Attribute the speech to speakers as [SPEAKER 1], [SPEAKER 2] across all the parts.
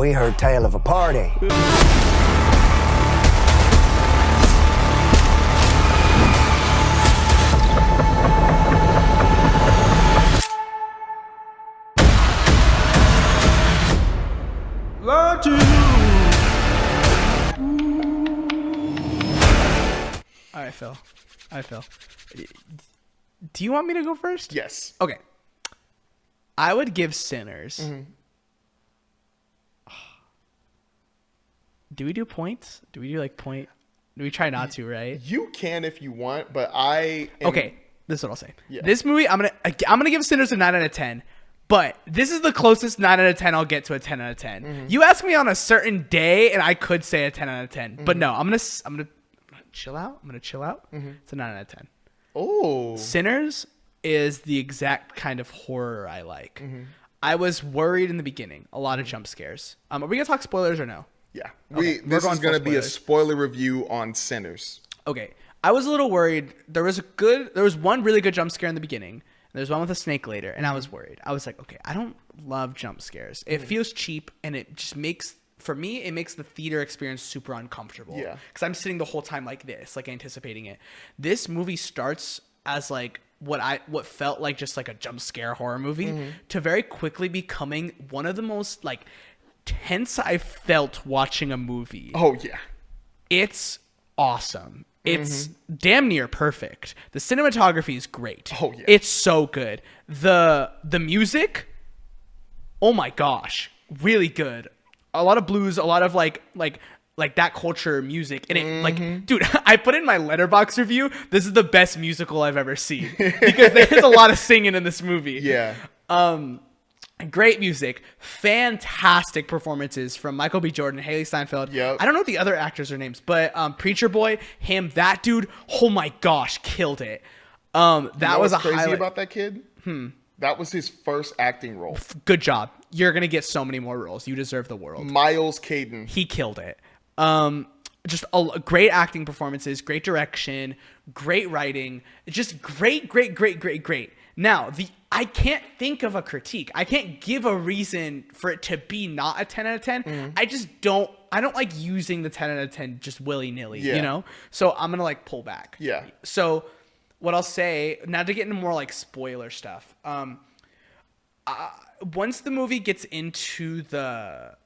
[SPEAKER 1] We heard tale of a party.
[SPEAKER 2] All right, Phil. Do you want me to go first?
[SPEAKER 3] Yes.
[SPEAKER 2] Okay. I would give Sinners. Do we do points? Do we do like point? Do we try not to, right?
[SPEAKER 3] You can if you want, but I am...
[SPEAKER 2] Okay, this is what I'll say.
[SPEAKER 3] Yeah.
[SPEAKER 2] This movie, I'm gonna give Sinners a 9 out of 10. But this is the closest 9 out of 10 I'll get to a 10 out of 10. You ask me on a certain day, and I could say a 10 out of 10. But no, I'm gonna chill out. It's a 9 out of 10.
[SPEAKER 3] Oh.
[SPEAKER 2] Sinners is the exact kind of horror I like. I was worried in the beginning. A lot of jump scares. Are we gonna talk spoilers or no?
[SPEAKER 3] Yeah.
[SPEAKER 2] Okay,
[SPEAKER 3] This is going to be a
[SPEAKER 2] spoilers.
[SPEAKER 3] spoiler review on Sinners.
[SPEAKER 2] Okay. I was a little worried. There was one really good jump scare in the beginning. There's one with a snake later, and I was worried. I was like, okay, I don't love jump scares. It feels cheap, and it just makes the theater experience super uncomfortable.
[SPEAKER 3] Yeah.
[SPEAKER 2] Because I'm sitting the whole time like this, like anticipating it. This movie starts as like what felt like just like a jump scare horror movie to very quickly becoming one of the most like tense I felt watching a movie.
[SPEAKER 3] Oh, yeah.
[SPEAKER 2] It's awesome. It's damn near perfect. The cinematography is great.
[SPEAKER 3] Oh, yeah.
[SPEAKER 2] It's so good. The music, oh my gosh, really good. A lot of blues, a lot of like that culture music. And it like, dude, I put in my Letterboxd review, this is the best musical I've ever seen. Because there's a lot of singing in this movie.
[SPEAKER 3] Yeah.
[SPEAKER 2] Great music, fantastic performances from Michael B. Jordan, Haley Steinfeld.
[SPEAKER 3] Yep.
[SPEAKER 2] I don't know what the other actors' are names, but Preacher Boy, that dude, oh my gosh, killed it. That was a
[SPEAKER 3] crazy
[SPEAKER 2] highlight.
[SPEAKER 3] about that kid? That was his first acting role.
[SPEAKER 2] Good job. You're gonna get so many more roles. You deserve the world.
[SPEAKER 3] Miles Caden.
[SPEAKER 2] He killed it. Just great acting performances, great direction, great writing, just great. Now, I can't think of a critique. I can't give a reason for it to be not a 10 out of 10. I just don't like using the 10 out of 10 just willy-nilly, you know? So I'm going to like pull back.
[SPEAKER 3] Yeah.
[SPEAKER 2] So what I'll say, now to get into more like spoiler stuff. Once the movie gets into their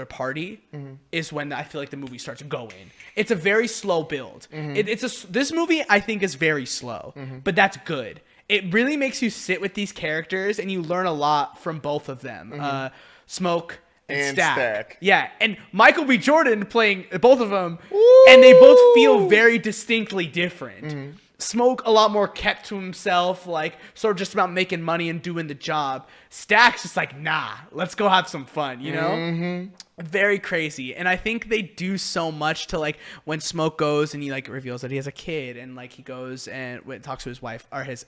[SPEAKER 2] party is when I feel like the movie starts going. It's a very slow build. This movie I think is very slow, but that's good. It really makes you sit with these characters and you learn a lot from both of them. Smoke and Stack. Yeah, and Michael B. Jordan playing both of them. Ooh. And they both feel very distinctly different. Smoke a lot more kept to himself, like sort of just about making money and doing the job. Stack's just like, nah, let's go have some fun, you know? Very crazy. And I think they do so much to like when Smoke goes and he like reveals that he has a kid and like he goes and talks to his wife or his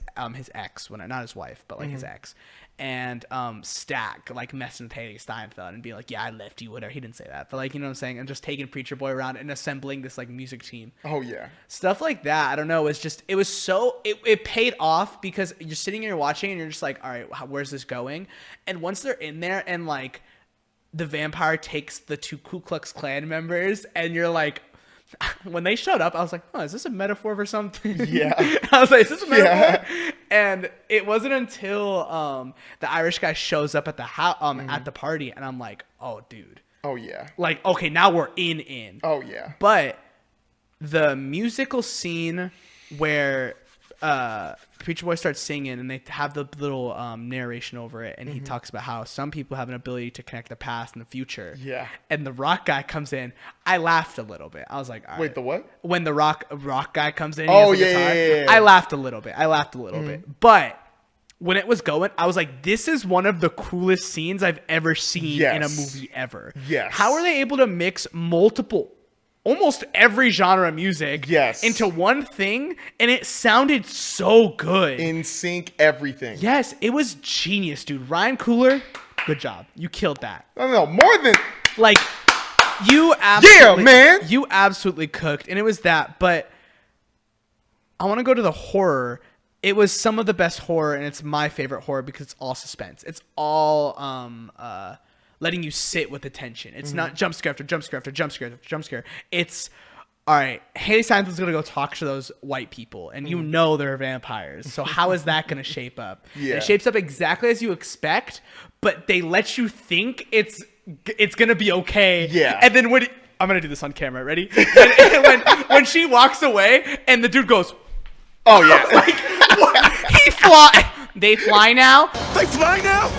[SPEAKER 2] ex, not his wife, but like his ex. And Stack like messing with Haley Steinfeld and being like, yeah, I left you, whatever. He didn't say that, but like, you know what I'm saying? And just taking Preacher Boy around and assembling this like music team.
[SPEAKER 3] Oh yeah.
[SPEAKER 2] Stuff like that. I don't know. It paid off because you're sitting here watching and you're just like, all right, where's this going? And once they're in there and like the vampire takes the two Ku Klux Klan members and you're like, when they showed up, I was like, oh, is this a metaphor for something?
[SPEAKER 3] Yeah.
[SPEAKER 2] I was like, is this a metaphor? Yeah. And it wasn't until the Irish guy shows up at the at the party and I'm like, oh, dude.
[SPEAKER 3] Oh, yeah.
[SPEAKER 2] Like, okay, now we're in.
[SPEAKER 3] Oh, yeah.
[SPEAKER 2] But the musical scene where Preacher Boy starts singing and they have the little narration over it and he talks about how some people have an ability to connect the past and the future.
[SPEAKER 3] Yeah.
[SPEAKER 2] And the rock guy comes in. I laughed a little bit. I was like, all right.
[SPEAKER 3] Wait, the what?
[SPEAKER 2] When the rock guy comes in,
[SPEAKER 3] oh,
[SPEAKER 2] he has a guitar,
[SPEAKER 3] yeah.
[SPEAKER 2] I laughed a little bit. But when it was going, I was like, this is one of the coolest scenes I've ever seen in a movie ever.
[SPEAKER 3] Yes.
[SPEAKER 2] How are they able to mix almost every genre of music into one thing, and it sounded so good.
[SPEAKER 3] In sync, everything.
[SPEAKER 2] Yes, it was genius, dude. Ryan Coogler, good job. You killed that.
[SPEAKER 3] No, more than
[SPEAKER 2] like you absolutely
[SPEAKER 3] man.
[SPEAKER 2] You absolutely cooked, and it was that. But I want to go to the horror. It was some of the best horror, and it's my favorite horror because it's all suspense. It's all letting you sit with the tension. It's not jump scare after jump scare after jump scare after jump scare. It's all right, Haley Steinfeld's going to go talk to those white people, and you know they're vampires. So how is that going to shape up?
[SPEAKER 3] Yeah.
[SPEAKER 2] It shapes up exactly as you expect, but they let you think it's going to be okay.
[SPEAKER 3] Yeah.
[SPEAKER 2] And then I'm going to do this on camera. Ready? when she walks away and the dude goes,
[SPEAKER 3] oh, yeah.
[SPEAKER 2] like, they fly now?
[SPEAKER 1] They fly now?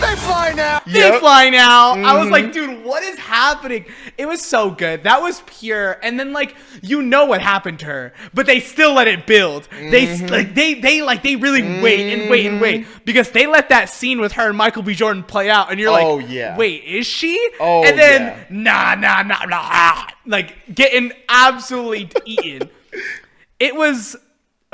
[SPEAKER 1] They fly now.
[SPEAKER 2] They fly now. I was like, dude, what is happening? It was so good. That was pure. And then like, you know what happened to her, but they still let it build. They really wait and wait because they let that scene with her and Michael B. Jordan play out, and you're like, wait, is she?
[SPEAKER 3] Oh,
[SPEAKER 2] and then nah, like getting absolutely eaten. It was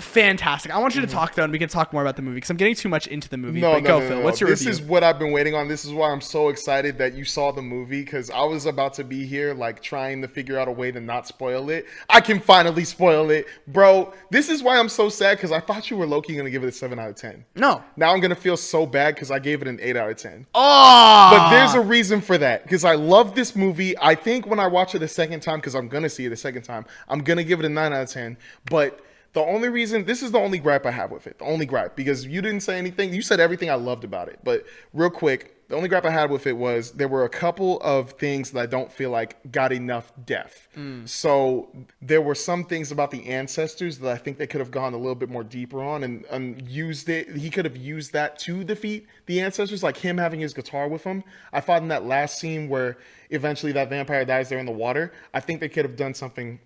[SPEAKER 2] fantastic. I want you to talk though, and we can talk more about the movie because I'm getting too much into the movie.
[SPEAKER 3] No,
[SPEAKER 2] Phil. What's your
[SPEAKER 3] This
[SPEAKER 2] review?
[SPEAKER 3] is what I've been waiting on. This is why I'm so excited that you saw the movie, because I was about to be here like trying to figure out a way to not spoil it. I can finally spoil it, bro. This is why I'm so sad, because I thought you were low-key gonna give it a 7 out of 10.
[SPEAKER 2] No.
[SPEAKER 3] Now I'm gonna feel so bad because I gave it an 8 out of 10.
[SPEAKER 2] Oh,
[SPEAKER 3] But there's a reason for that, because I love this movie. I think when I watch it a second time, because I'm gonna see it a second time, I'm gonna give it a 9 out of 10. But the only reason, this is the only gripe I have with it. The only gripe, because you didn't say anything. You said everything I loved about it. But real quick, the only gripe I had with it was there were a couple of things that I don't feel like got enough depth. So there were some things about the ancestors that I think they could have gone a little bit more deeper on and used it. He could have used that to defeat the ancestors, like him having his guitar with him. I thought in that last scene where eventually that vampire dies there in the water, I think they could have done something.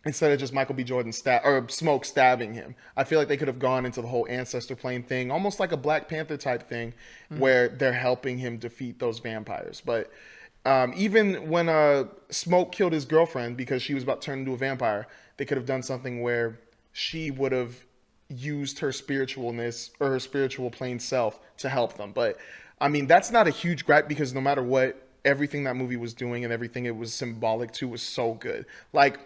[SPEAKER 3] Instead of just Michael B. Jordan Smoke stabbing him, I feel like they could have gone into the whole ancestor plane thing, almost like a Black Panther type thing, where they're helping him defeat those vampires. But even when Smoke killed his girlfriend because she was about to turn into a vampire, they could have done something where she would have used her spiritualness or her spiritual plane self to help them. But I mean, that's not a huge gripe, because no matter what, everything that movie was doing and everything it was symbolic to was so good. Like,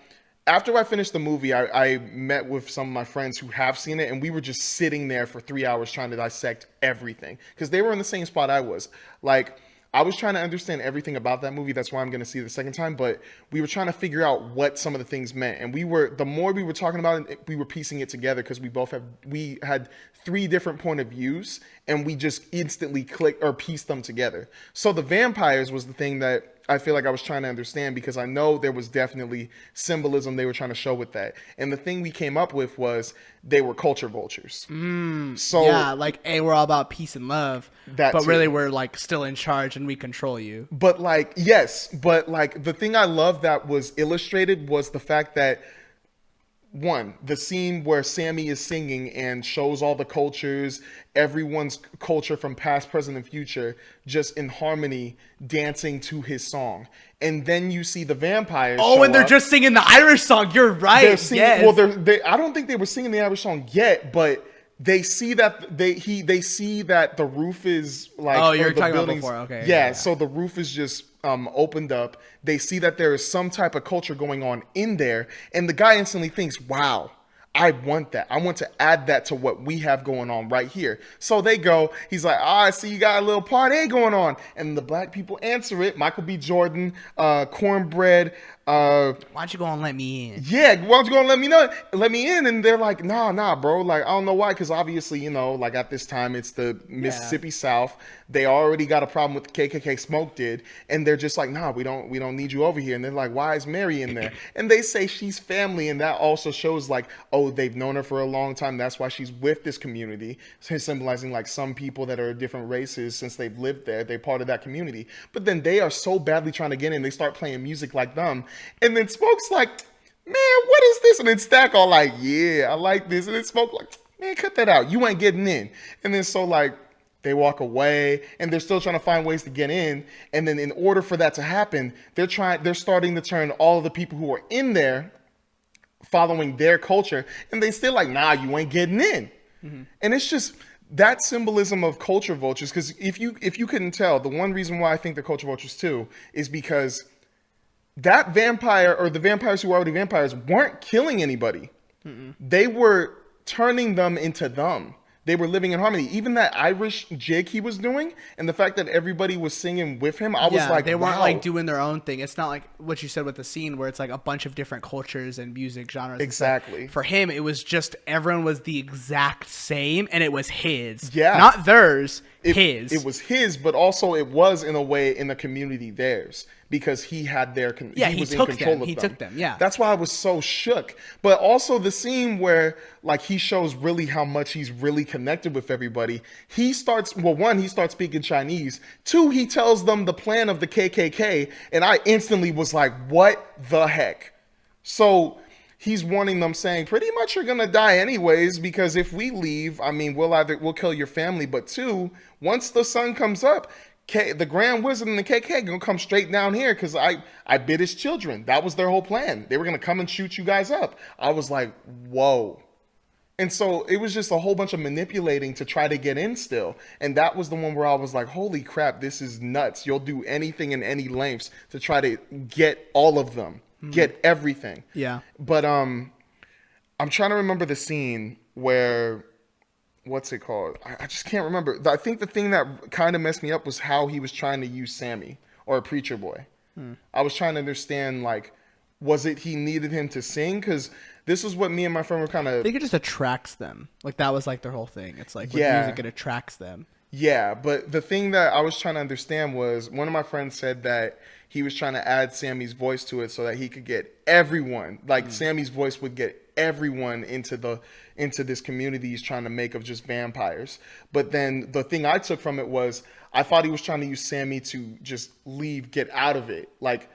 [SPEAKER 3] after I finished the movie, I met with some of my friends who have seen it, and we were just sitting there for 3 hours trying to dissect everything, because they were in the same spot I was. Like, I was trying to understand everything about that movie. That's why I'm going to see it the second time. But we were trying to figure out what some of the things meant. And the more we were talking about it, we were piecing it together, because we had 3 different point of views, and we just instantly clicked or pieced them together. So the vampires was the thing that I feel like I was trying to understand, because I know there was definitely symbolism they were trying to show with that. And the thing we came up with was they were culture vultures. So
[SPEAKER 2] yeah, like, hey, we're all about peace and love,
[SPEAKER 3] That
[SPEAKER 2] but
[SPEAKER 3] too.
[SPEAKER 2] really we're like still in charge and we control you.
[SPEAKER 3] But like, yes, but like the thing I love that was illustrated was the fact that, one, the scene where Sammy is singing and shows all the cultures, everyone's culture from past, present, and future, just in harmony, dancing to his song. And then you see the vampires.
[SPEAKER 2] Oh, and they're
[SPEAKER 3] up.
[SPEAKER 2] just singing the Irish song. You're right.
[SPEAKER 3] They're singing,
[SPEAKER 2] yes.
[SPEAKER 3] Well, I don't think they were singing the Irish song yet, but they see that they see that the roof is like.
[SPEAKER 2] Oh, you're
[SPEAKER 3] the
[SPEAKER 2] talking about
[SPEAKER 3] buildings-
[SPEAKER 2] before. Okay.
[SPEAKER 3] Yeah, so the roof is just opened up. They see that there is some type of culture going on in there, and the guy instantly thinks, "Wow, I want that. I want to add that to what we have going on right here." So they go. He's like, "I see you got a little party going on," and the black people answer it. Michael B. Jordan, Cornbread.
[SPEAKER 2] Why don't you go and let me in?
[SPEAKER 3] Yeah, why don't you go and let me in? And they're like, nah, bro. Like, I don't know why, because obviously, you know, like at this time, it's the Mississippi South. They already got a problem with the KKK. Smoke did, and they're just like, nah, we don't need you over here. And they're like, why is Mary in there? And they say she's family, and that also shows like, oh, they've known her for a long time. That's why she's with this community, symbolizing like some people that are different races, since they've lived there, they're part of that community. But then they are so badly trying to get in, they start playing music like them. And then Smoke's like, man, what is this? And then Stack all like, yeah, I like this. And then Smoke like, man, cut that out. You ain't getting in. And then so like, they walk away, and they're still trying to find ways to get in. And then in order for that to happen, they're starting to turn all of the people who are in there following their culture, and they still like, nah, you ain't getting in. Mm-hmm. And it's just that symbolism of culture vultures. Because if you couldn't tell, the one reason why I think they're culture vultures too is because that vampire, or the vampires who are already vampires, weren't killing anybody. Mm-mm. They were turning them into them. they were living in harmony. Even that Irish jig he was doing, and the fact that everybody was singing with him, I was like,
[SPEAKER 2] they weren't
[SPEAKER 3] wow.
[SPEAKER 2] like doing their own thing. It's not like what you said with the scene where it's like a bunch of different cultures and music genres.
[SPEAKER 3] Exactly.
[SPEAKER 2] For him, it was just everyone was the exact same, and it was his.
[SPEAKER 3] Yeah.
[SPEAKER 2] Not theirs. His.
[SPEAKER 3] It was his, but also it was in a way in the community theirs because he had their. He was in control of them.
[SPEAKER 2] He took them. Yeah.
[SPEAKER 3] That's why I was so shook. But also the scene where like he shows really how much he's really connected with everybody. He starts. Well, one, he starts speaking Chinese. Two, he tells them the plan of the KKK, and I instantly was like, "What the heck?" So. He's warning them, saying, pretty much you're going to die anyways, because if we leave, I mean, we'll kill your family. But two, once the sun comes up, the Grand Wizard and the KK going to come straight down here because I bid his children. That was their whole plan. They were going to come and shoot you guys up. I was like, whoa. And so it was just a whole bunch of manipulating to try to get in still. And that was the one where I was like, holy crap, this is nuts. You'll do anything in any lengths to try to get all of them. Get everything.
[SPEAKER 2] Yeah.
[SPEAKER 3] But I'm trying to remember the scene where, what's it called? I just can't remember. I think the thing that kind of messed me up was how he was trying to use Sammy or a preacher boy. I was trying to understand, like, was it he needed him to sing? Because this is what me and my friend were kind of...
[SPEAKER 2] I think it just attracts them. Like, that was like their whole thing. It's like with music, it attracts them.
[SPEAKER 3] Yeah, but the thing that I was trying to understand was one of my friends said that he was trying to add Sammy's voice to it so that he could get everyone, like Sammy's voice would get everyone into this community he's trying to make of just vampires. But then the thing I took from it was I thought he was trying to use Sammy to just leave, get out of it, like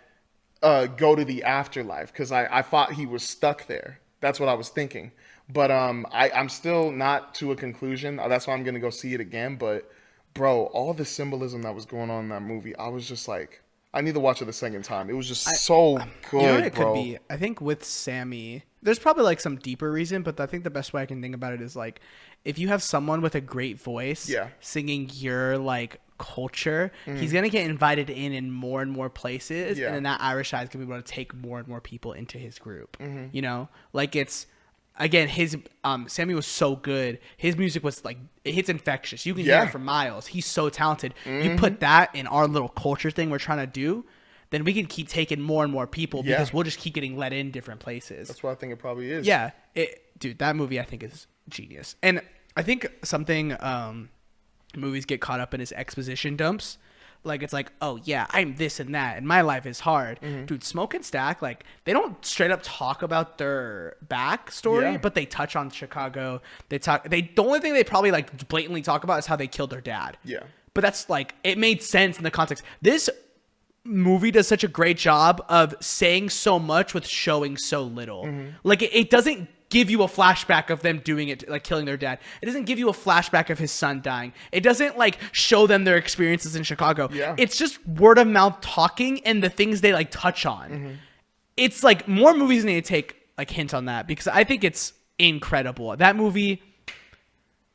[SPEAKER 3] go to the afterlife, because I thought he was stuck there. That's what I was thinking. But I'm still not to a conclusion. That's why I'm going to go see it again. But, bro, all the symbolism that was going on in that movie, I was just like, I need to watch it the second time. It was just so good,
[SPEAKER 2] you know what it
[SPEAKER 3] bro.
[SPEAKER 2] could be? I think with Sammy, there's probably like some deeper reason, but I think the best way I can think about it is like if you have someone with a great voice singing your like culture, he's going to get invited in more and more places. And then that Irish guy is going to be able to take more and more people into his group. You know, like it's... Again, his Sammy was so good. His music was like it's infectious. You can hear it for miles. He's so talented. You put that in our little culture thing we're trying to do, then we can keep taking more and more people because we'll just keep getting let in different places.
[SPEAKER 3] That's what I think it probably is.
[SPEAKER 2] Yeah, dude, that movie I think is genius. And I think something movies get caught up in is exposition dumps. Like, it's like, oh, yeah, I'm this and that, and my life is hard. Dude, Smoke and Stack, like, they don't straight up talk about their backstory, but they touch on Chicago. The only thing they probably, like, blatantly talk about is how they killed their dad.
[SPEAKER 3] Yeah.
[SPEAKER 2] But that's, like, it made sense in the context. This movie does such a great job of saying so much with showing so little. Like, it doesn't give you a flashback of them doing it, like killing their dad. It doesn't give you a flashback of his son dying. It doesn't like show them their experiences in Chicago. It's just word of mouth talking and the things they like touch on. It's like more movies need to take like hint on that because I think it's incredible. That movie,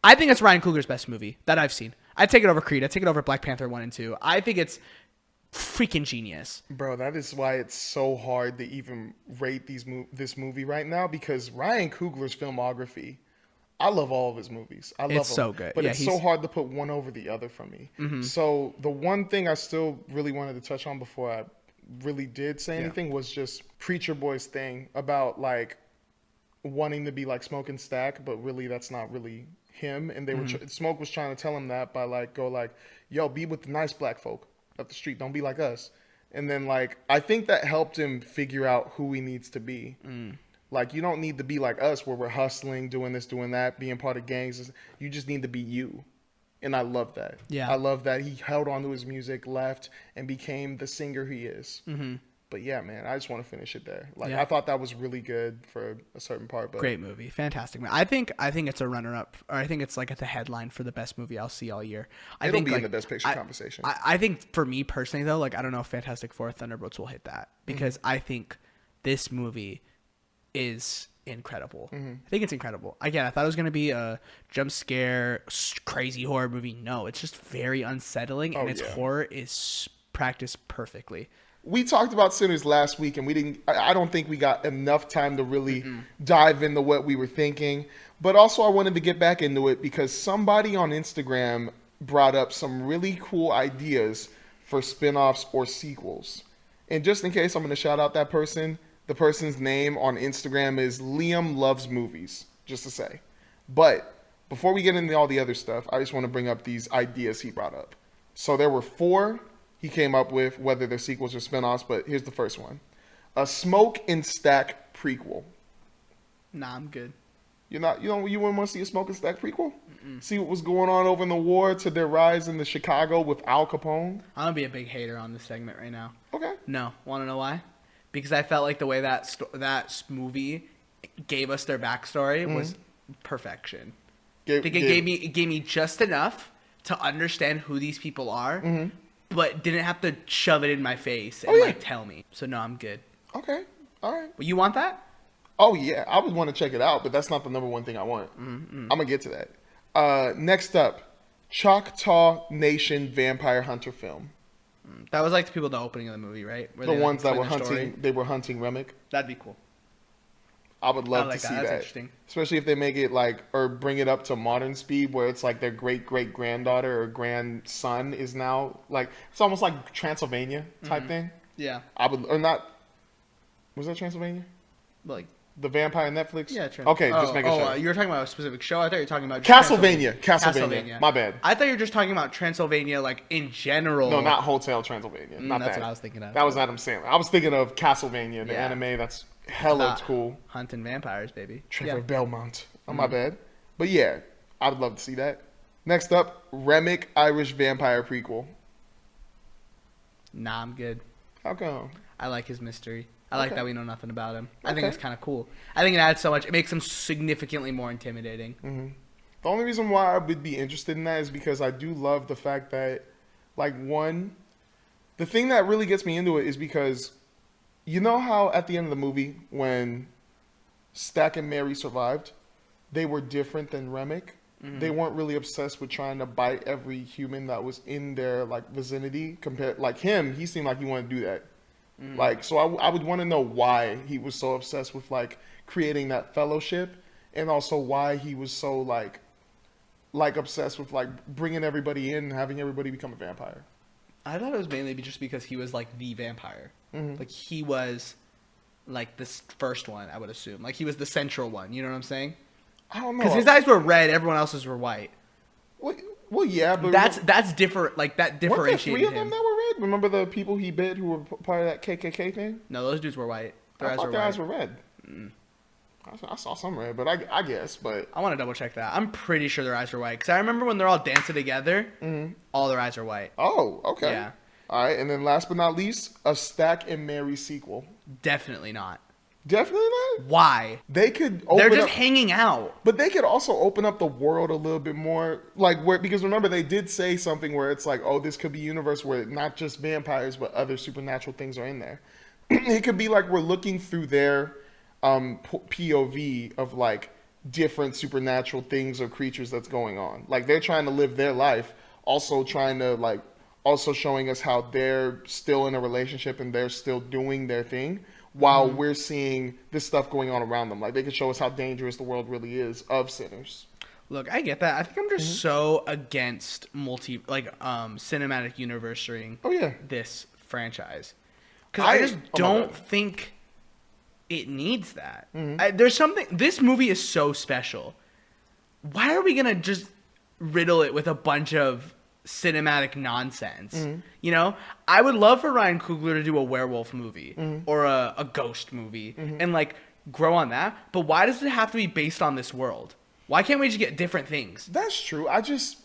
[SPEAKER 2] I think it's Ryan Coogler's best movie that I've seen. I'd take it over Creed. I'd take it over Black Panther 1 and 2. I think it's freaking genius.
[SPEAKER 3] Bro, that is why it's so hard to even rate this movie right now because Ryan Coogler's filmography, I love all of his movies. I love them.
[SPEAKER 2] It's so good.
[SPEAKER 3] But it's so hard to put one over the other for me. So the one thing I still really wanted to touch on before I really did say anything was just Preacher Boy's thing about like wanting to be like Smoke and Stack, but really that's not really him. And they were Smoke was trying to tell him that by like go like, yo, be with the nice black folk up the street, don't be like us. And then like I think that helped him figure out who he needs to be. Like you don't need to be like us where we're hustling, doing this, doing that, being part of gangs. You just need to be you. And I love that. I love that he held on to his music, left, and became the singer he is. But yeah, man, I just want to finish it there. Like I thought that was really good for a certain part. But
[SPEAKER 2] great movie, fantastic. I think it's a runner-up, or I think it's like at the headline for the best movie I'll see all year.
[SPEAKER 3] It'll be in the best picture conversation.
[SPEAKER 2] I think for me personally though, like I don't know if Fantastic Four, Thunderbolts will hit that because I think this movie is incredible. I think it's incredible. Again, I thought it was going to be a jump scare, crazy horror movie. No, it's just very unsettling, and its horror is practiced perfectly.
[SPEAKER 3] we talked about Sinners last week, and we didn't. I don't think we got enough time to really dive into what we were thinking. But also, I wanted to get back into it because somebody on Instagram brought up some really cool ideas for spin-offs or sequels. And just in case, I'm going to shout out that person. The person's name on Instagram is Liam Loves Movies, just to say. But before we get into all the other stuff, I just want to bring up these ideas he brought up. So there were 4 he came up with, whether they're sequels or spin-offs, but here's the first one. A Smoke and Stack prequel.
[SPEAKER 2] Nah, I'm good.
[SPEAKER 3] You wouldn't want to see a Smoke and Stack prequel? See what was going on over in the war to their rise in the Chicago with Al Capone?
[SPEAKER 2] I'm going to be a big hater on this segment right now.
[SPEAKER 3] Okay.
[SPEAKER 2] No. Want to know why? Because I felt like the way that movie gave us their backstory was perfection. It gave me just enough to understand who these people are, but didn't have to shove it in my face and tell me. So no, I'm good.
[SPEAKER 3] Okay. All right.
[SPEAKER 2] Well, you want that?
[SPEAKER 3] Oh, yeah. I would want to check it out, but that's not the number one thing I want. I'm going to get to that. Next up, Choctaw Nation Vampire Hunter film.
[SPEAKER 2] That was like the people at the opening of the movie, right? Where
[SPEAKER 3] The
[SPEAKER 2] they,
[SPEAKER 3] ones
[SPEAKER 2] like,
[SPEAKER 3] that were
[SPEAKER 2] explain their story.
[SPEAKER 3] hunting, they were hunting Remick.
[SPEAKER 2] That'd be cool.
[SPEAKER 3] I would love
[SPEAKER 2] like
[SPEAKER 3] to
[SPEAKER 2] that.
[SPEAKER 3] see
[SPEAKER 2] That's
[SPEAKER 3] that.
[SPEAKER 2] interesting.
[SPEAKER 3] Especially if they make it like, or bring it up to modern speed where it's like their great-great-granddaughter or grandson is now like, it's almost like Transylvania type thing.
[SPEAKER 2] Yeah.
[SPEAKER 3] I would, or not, was that Transylvania?
[SPEAKER 2] Like,
[SPEAKER 3] The vampire Netflix?
[SPEAKER 2] yeah, true.
[SPEAKER 3] Okay, just making sure.
[SPEAKER 2] You were talking about a specific show? I thought you were talking about
[SPEAKER 3] Castlevania. My bad.
[SPEAKER 2] I thought you were just talking about Transylvania, like, in general.
[SPEAKER 3] No, not Hotel Transylvania. Not
[SPEAKER 2] that's
[SPEAKER 3] that.
[SPEAKER 2] what I was thinking of.
[SPEAKER 3] That was Adam Sandler. I was thinking of Castlevania, the anime. That's hella cool.
[SPEAKER 2] Hunting vampires, baby.
[SPEAKER 3] Trevor Belmont. Oh, my bad. But yeah, I would love to see that. Next up, Remick Irish Vampire prequel.
[SPEAKER 2] Nah, I'm good.
[SPEAKER 3] How come?
[SPEAKER 2] I like his mystery. I like that we know nothing about him. I think
[SPEAKER 3] Okay.
[SPEAKER 2] it's kind of cool. I think it adds so much. It makes him significantly more intimidating.
[SPEAKER 3] The only reason why I would be interested in that is because I do love the fact that, like, the thing that really gets me into it is because you know how at the end of the movie when Stack and Mary survived, they were different than Remick. They weren't really obsessed with trying to bite every human that was in their like vicinity. Compared, like him, he seemed like he wanted to do that. Like, so I would want to know why he was so obsessed with like creating that fellowship, and also why he was so like obsessed with like bringing everybody in and having everybody become a vampire.
[SPEAKER 2] I thought it was mainly just because he was like the vampire. Like he was like this first one, I would assume. Like he was the central one. You know what I'm saying?
[SPEAKER 3] I don't know.
[SPEAKER 2] Because his eyes were red, everyone else's were white.
[SPEAKER 3] Well, yeah, but
[SPEAKER 2] That's different. Like that
[SPEAKER 3] weren't there
[SPEAKER 2] differentiated
[SPEAKER 3] 3 of
[SPEAKER 2] him.
[SPEAKER 3] them that were red? Remember the people he bit who were part of that KKK thing?
[SPEAKER 2] No, those dudes were white.
[SPEAKER 3] I thought their eyes were red. I saw some red, but I guess. But
[SPEAKER 2] I want to double check that. I'm pretty sure their eyes were white because I remember when they're all dancing together, all their eyes are white.
[SPEAKER 3] oh, okay.
[SPEAKER 2] Yeah.
[SPEAKER 3] All right, and then last but not least, a Stack and Mary sequel.
[SPEAKER 2] Definitely not.
[SPEAKER 3] Definitely not.
[SPEAKER 2] Why?
[SPEAKER 3] They could open
[SPEAKER 2] They're just
[SPEAKER 3] up,
[SPEAKER 2] hanging out.
[SPEAKER 3] but they could also open up the world a little bit more, like where, because remember they did say something where it's like, oh, this could be a universe where not just vampires but other supernatural things are in there. It could be like we're looking through their POV of like different supernatural things or creatures that's going on. Like they're trying to live their life, also trying to like, also showing us how they're still in a relationship and they're still doing their thing, while we're seeing this stuff going on around them. Like they could show us how dangerous the world really is of sinners.
[SPEAKER 2] Look, I get that. I think I'm just so against cinematic universe-ing this franchise. Because I just don't think it needs that. There's something... This movie is so special. Why are we going to just riddle it with a bunch of cinematic nonsense? You know, I would love for Ryan Coogler to do a werewolf movie or a ghost movie and like grow on that, but why does it have to be based on this world? Why can't we just get different things?
[SPEAKER 3] That's true. I just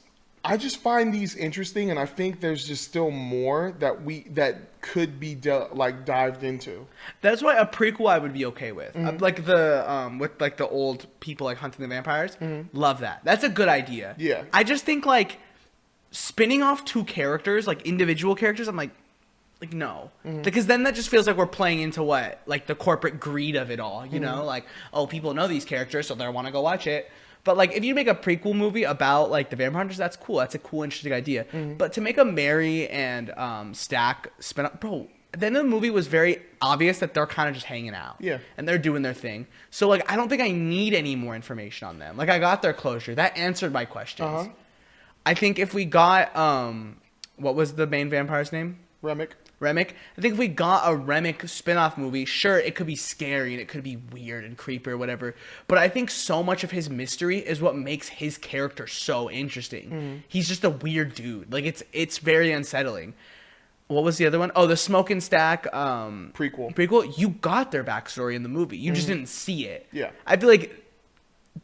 [SPEAKER 3] find these interesting, and I think there's just still more that could be dived into.
[SPEAKER 2] That's why a prequel I would be okay with. Like the with like the old people like hunting the vampires. Love that. That's a good idea.
[SPEAKER 3] Yeah.
[SPEAKER 2] I just think like spinning off 2 characters, like individual characters, I'm like no. Because then that just feels like we're playing into what? Like the corporate greed of it all, you know? Like, oh, people know these characters, so they want to go watch it. But like if you make a prequel movie about like the vampire hunters, that's cool. That's a cool, interesting idea. But to make a Mary and Stack spin up, bro, the end of the movie was very obvious that they're kind of just hanging out.
[SPEAKER 3] Yeah.
[SPEAKER 2] And they're doing their thing. So, like, I don't think I need any more information on them. Like, I got their closure. That answered my questions.
[SPEAKER 3] Uh-huh.
[SPEAKER 2] I think if we got, what was the main vampire's name?
[SPEAKER 3] Remick.
[SPEAKER 2] I think if we got a Remick spin-off movie, sure, it could be scary and it could be weird and creepy or whatever. But I think so much of his mystery is what makes his character so interesting. He's just a weird dude. Like, it's very unsettling. What was the other one? Oh, the Smoke and Stack prequel. You got their backstory in the movie. You just didn't see it.
[SPEAKER 3] Yeah.
[SPEAKER 2] I feel like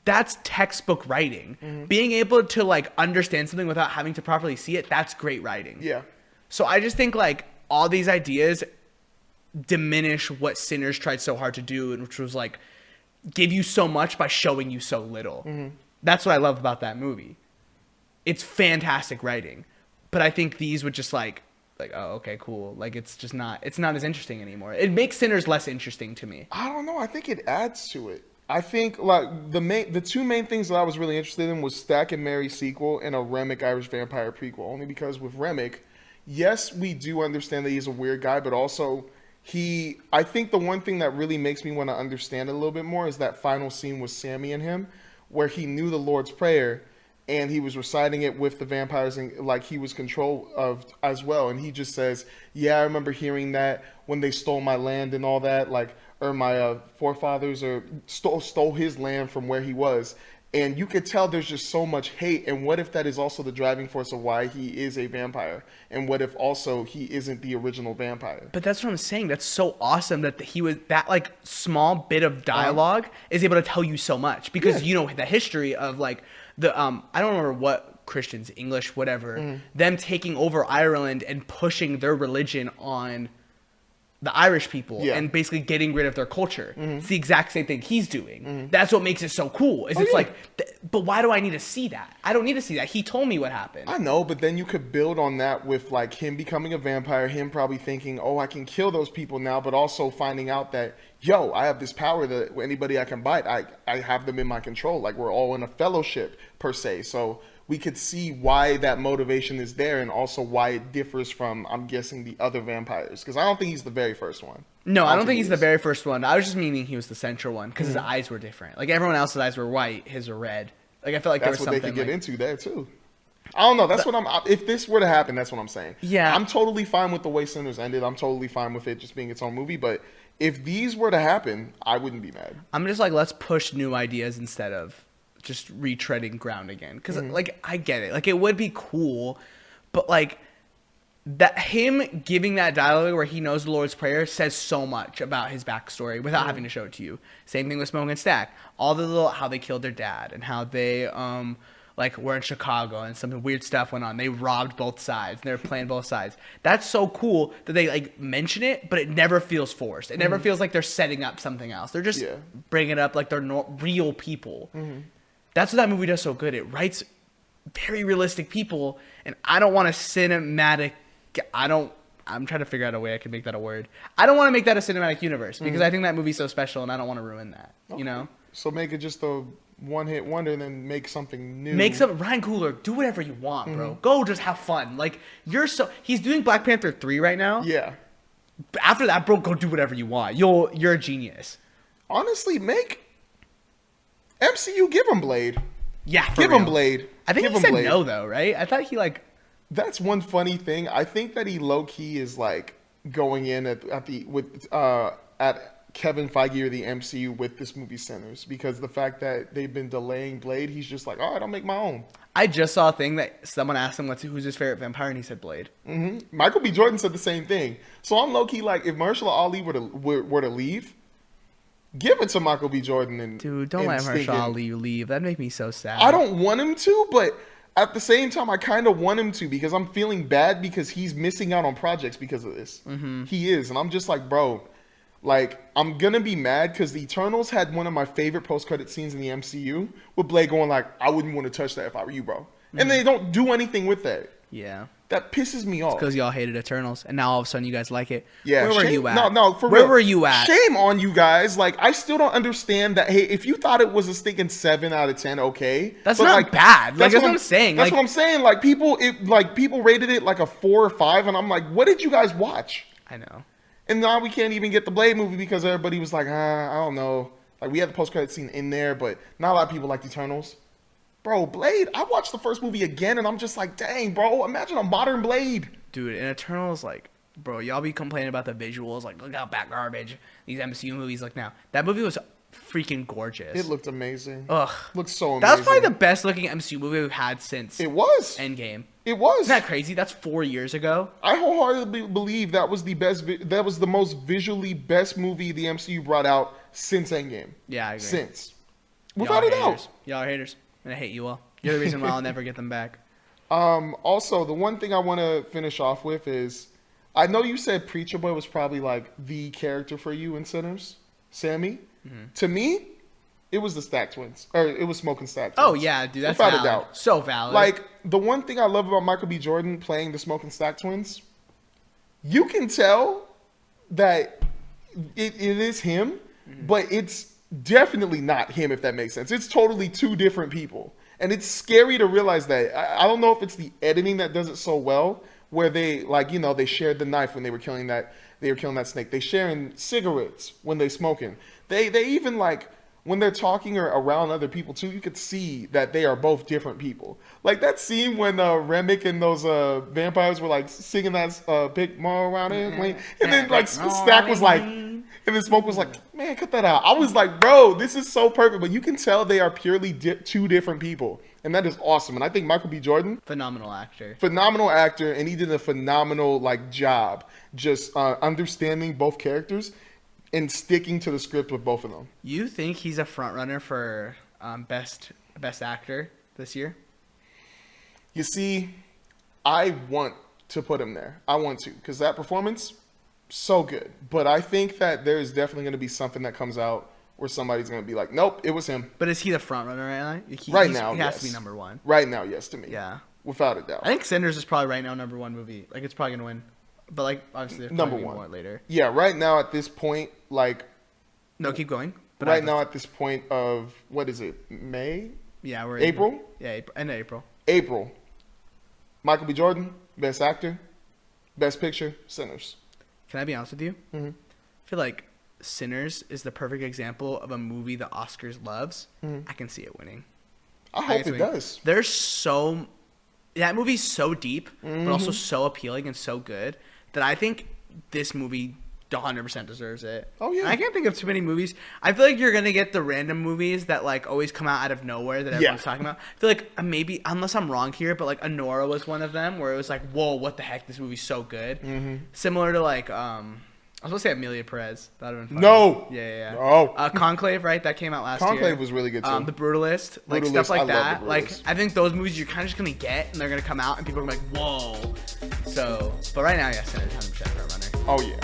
[SPEAKER 2] that's textbook writing. Being able to, like, understand something without having to properly see it, that's great writing.
[SPEAKER 3] Yeah.
[SPEAKER 2] So I just think, like, all these ideas diminish what Sinners tried so hard to do, and which was, like, give you so much by showing you so little. That's what I love about that movie. It's fantastic writing. But I think these would just, like, oh, okay, cool. Like, it's not as interesting anymore. It makes Sinners less interesting to me.
[SPEAKER 3] I don't know. I think it adds to it. I think, like, the two main things that I was really interested in was Stack and Mary sequel and a Remick Irish Vampire prequel. Only because with Remick, yes, we do understand that he's a weird guy, but also I think the one thing that really makes me want to understand it a little bit more is that final scene with Sammy and him, where he knew the Lord's Prayer and he was reciting it with the vampires and, like, he was control of as well. And he just says, yeah, I remember hearing that when they stole my land and all that, like, or my forefathers or stole his land from where he was. And you could tell there's just so much hate. And what if that is also the driving force of why he is a vampire? And what if also he isn't the original vampire?
[SPEAKER 2] But that's what I'm saying. That's so awesome that he was that, like, small bit of dialogue is able to tell you so much, because you know the history of, like, the I don't remember what Christians, English, whatever, them taking over Ireland and pushing their religion on the Irish people and basically getting rid of their culture. It's the exact same thing he's doing. That's what makes it so cool. Like, but why do I need to see that? I don't need to see that. He told me what happened.
[SPEAKER 3] I know, but then you could build on that with, like, him becoming a vampire, him probably thinking, oh, I can kill those people now, but also finding out that, yo, I have this power that anybody I can bite, I have them in my control. Like, we're all in a fellowship, per se. So we could see why that motivation is there, and also why it differs from, I'm guessing, the other vampires. Because I don't think he's the very first one.
[SPEAKER 2] No, I don't think he's the very first one. I was just meaning he was the central one, because his eyes were different. Like, everyone else's eyes were white, his were red. Like, I feel like
[SPEAKER 3] that's
[SPEAKER 2] there was
[SPEAKER 3] what
[SPEAKER 2] something
[SPEAKER 3] they could get into there, too. I don't know. That's what if this were to happen, that's what I'm saying.
[SPEAKER 2] Yeah.
[SPEAKER 3] I'm totally fine with the way Sinners ended. I'm totally fine with it just being its own movie. But if these were to happen, I wouldn't be mad.
[SPEAKER 2] I'm just like, let's push new ideas instead of just retreading ground again. Because, like, I get it. Like, it would be cool, but, like, that him giving that dialogue where he knows the Lord's Prayer says so much about his backstory without having to show it to you. Same thing with Smoke and Stack. All the little, how they killed their dad and how they, like, were in Chicago and some weird stuff went on. They robbed both sides and they were playing both sides. That's so cool that they, like, mention it, but it never feels forced. It never feels like they're setting up something else. They're just bringing it up like they're real people. That's what that movie does so good. It writes very realistic people, and I don't want a cinematic. I'm trying to figure out a way I can make that a word. I don't want to make that a cinematic universe because I think that movie's so special, and I don't want to ruin that. Okay. You know.
[SPEAKER 3] So make it just a one-hit wonder, and then make something new.
[SPEAKER 2] Ryan Coogler, do whatever you want, bro. Go just have fun. Like, he's doing Black Panther 3 right now.
[SPEAKER 3] Yeah.
[SPEAKER 2] After that, bro, go do whatever you want. You're a genius.
[SPEAKER 3] Honestly, MCU, give him Blade.
[SPEAKER 2] Yeah,
[SPEAKER 3] give him Blade.
[SPEAKER 2] I think he said no, though, right? I thought he, like...
[SPEAKER 3] That's one funny thing. I think that he low-key is, like, going in at Kevin Feige or the MCU with this movie Sinners, because the fact that they've been delaying Blade, he's just like, all right, I'll make my own.
[SPEAKER 2] I just saw a thing that someone asked him who's his favorite vampire, and he said Blade.
[SPEAKER 3] Michael B. Jordan said the same thing. So I'm low-key like, if Mahershala Ali were to leave, give it to Michael B. Jordan.
[SPEAKER 2] Dude, don't let Mahershala Ali leave. That'd make me so sad.
[SPEAKER 3] I don't want him to, but at the same time, I kind of want him to, because I'm feeling bad because he's missing out on projects because of this. He is. And I'm just like, bro, like, I'm going to be mad because the Eternals had one of my favorite post-credit scenes in the MCU with Blade going like, I wouldn't want to touch that if I were you, bro. And they don't do anything with that.
[SPEAKER 2] Yeah.
[SPEAKER 3] That pisses me off.
[SPEAKER 2] Because y'all hated Eternals, and now all of a sudden you guys like it.
[SPEAKER 3] Yeah.
[SPEAKER 2] Where were you at?
[SPEAKER 3] No, for
[SPEAKER 2] Where
[SPEAKER 3] real.
[SPEAKER 2] were you at?
[SPEAKER 3] Shame on you guys. Like, I still don't understand that. Hey, if you thought it was a stinking 7 out of 10, okay.
[SPEAKER 2] That's
[SPEAKER 3] but
[SPEAKER 2] not
[SPEAKER 3] like,
[SPEAKER 2] bad. Like, that's what I'm saying.
[SPEAKER 3] That's what I'm saying. Like, people rated it like a 4 or 5, and I'm like, what did you guys watch?
[SPEAKER 2] I know.
[SPEAKER 3] And now we can't even get the Blade movie because everybody was like, I don't know. Like, we had the post-credit scene in there, but not a lot of people liked Eternals. Bro, Blade, I watched the first movie again, and I'm just like, dang, bro, imagine a modern Blade.
[SPEAKER 2] Dude, and Eternals, like, bro, y'all be complaining about the visuals, like, look how bad garbage these MCU movies look now. That movie was freaking gorgeous.
[SPEAKER 3] It looked amazing.
[SPEAKER 2] Ugh.
[SPEAKER 3] Looked so amazing.
[SPEAKER 2] That was probably the best looking MCU movie we've had since
[SPEAKER 3] It was.
[SPEAKER 2] Endgame.
[SPEAKER 3] It was.
[SPEAKER 2] Isn't that crazy? That's 4 years ago.
[SPEAKER 3] I wholeheartedly believe that was the best. That was the most visually best movie the MCU brought out since Endgame.
[SPEAKER 2] Yeah, I agree.
[SPEAKER 3] Since,
[SPEAKER 2] Y'all
[SPEAKER 3] without a
[SPEAKER 2] haters.
[SPEAKER 3] doubt.
[SPEAKER 2] Y'all are haters, and I hate you all. You're the reason why I'll never get them back.
[SPEAKER 3] Also, the one thing I want to finish off with is, I know you said Preacher Boy was probably like the character for you in Sinners, Sammy.
[SPEAKER 2] Mm-hmm.
[SPEAKER 3] To me, it was the Stack Twins, or it was Smoking Stack
[SPEAKER 2] Oh
[SPEAKER 3] Twins.
[SPEAKER 2] yeah, dude, that's
[SPEAKER 3] without
[SPEAKER 2] valid.
[SPEAKER 3] a doubt.
[SPEAKER 2] So valid.
[SPEAKER 3] Like, the one thing I love about Michael B. Jordan playing the Smoking Stack Twins, you can tell that it is him, but it's definitely not him, if that makes sense. It's totally two different people. And it's scary to realize that. I don't know if it's the editing that does it so well, where they, like, you know, they shared the knife when they were killing that snake. They sharing cigarettes when they smoking. They even, like, when they're talking or around other people too, you could see that they are both different people. Like that scene when Remick and those vampires were like singing that Big Mo around it, and then like Stack was like, and then Smoke was like, man, cut that out. I was like, bro, this is so perfect. But you can tell they are purely two different people, and that is awesome. And I think Michael B. Jordan, phenomenal actor, and he did a phenomenal like job just understanding both characters and sticking to the script with both of them.
[SPEAKER 2] You think he's a front runner for best actor this year?
[SPEAKER 3] You see, I want to put him there. I want to, because that performance, so good. But I think that there is definitely going to be something that comes out where somebody's going to be like, nope, it was him.
[SPEAKER 2] But is he the front runner right now?
[SPEAKER 3] Right now,
[SPEAKER 2] he has
[SPEAKER 3] yes.
[SPEAKER 2] to be number one.
[SPEAKER 3] Right now, yes, to me.
[SPEAKER 2] Yeah.
[SPEAKER 3] Without a doubt.
[SPEAKER 2] I think Sinners is probably right now number one movie. Like, it's probably going to win. But, like, obviously, there's
[SPEAKER 3] number
[SPEAKER 2] probably
[SPEAKER 3] one
[SPEAKER 2] more later.
[SPEAKER 3] Yeah, right now at this point, like...
[SPEAKER 2] No, keep going. But
[SPEAKER 3] right now at this point of, what is it, May?
[SPEAKER 2] Yeah, we're...
[SPEAKER 3] April?
[SPEAKER 2] Yeah, April. End of April.
[SPEAKER 3] April. Michael B. Jordan, Best Actor, Best Picture, Sinners.
[SPEAKER 2] Can I be honest with you?
[SPEAKER 3] Mm-hmm.
[SPEAKER 2] I feel like Sinners is the perfect example of a movie the Oscars loves. I can see it winning.
[SPEAKER 3] I hope it does.
[SPEAKER 2] There's so... That movie's so deep, but also so appealing and so good that I think this movie 100% deserves it.
[SPEAKER 3] Oh, yeah.
[SPEAKER 2] And I can't think of too many movies. I feel like you're going to get the random movies that, like, always come out of nowhere that everyone's talking about. I feel like maybe, unless I'm wrong here, but, like, Anora was one of them where it was like, whoa, what the heck? This movie's so good. Similar to, like, I was going to say Amelia Perez. That would have been fun.
[SPEAKER 3] No.
[SPEAKER 2] Yeah.
[SPEAKER 3] No.
[SPEAKER 2] Conclave, right? That came out last year.
[SPEAKER 3] Conclave was really good, too.
[SPEAKER 2] The Brutalist. Like,
[SPEAKER 3] Brutalist,
[SPEAKER 2] stuff like
[SPEAKER 3] I love
[SPEAKER 2] that.
[SPEAKER 3] The
[SPEAKER 2] Like,
[SPEAKER 3] Brutalist.
[SPEAKER 2] I think those movies you're kind of just going to get, and they're going to come out, and people are going to be like, whoa. So, but right now, yeah, Sinners 100% front runner.
[SPEAKER 3] Oh, yeah.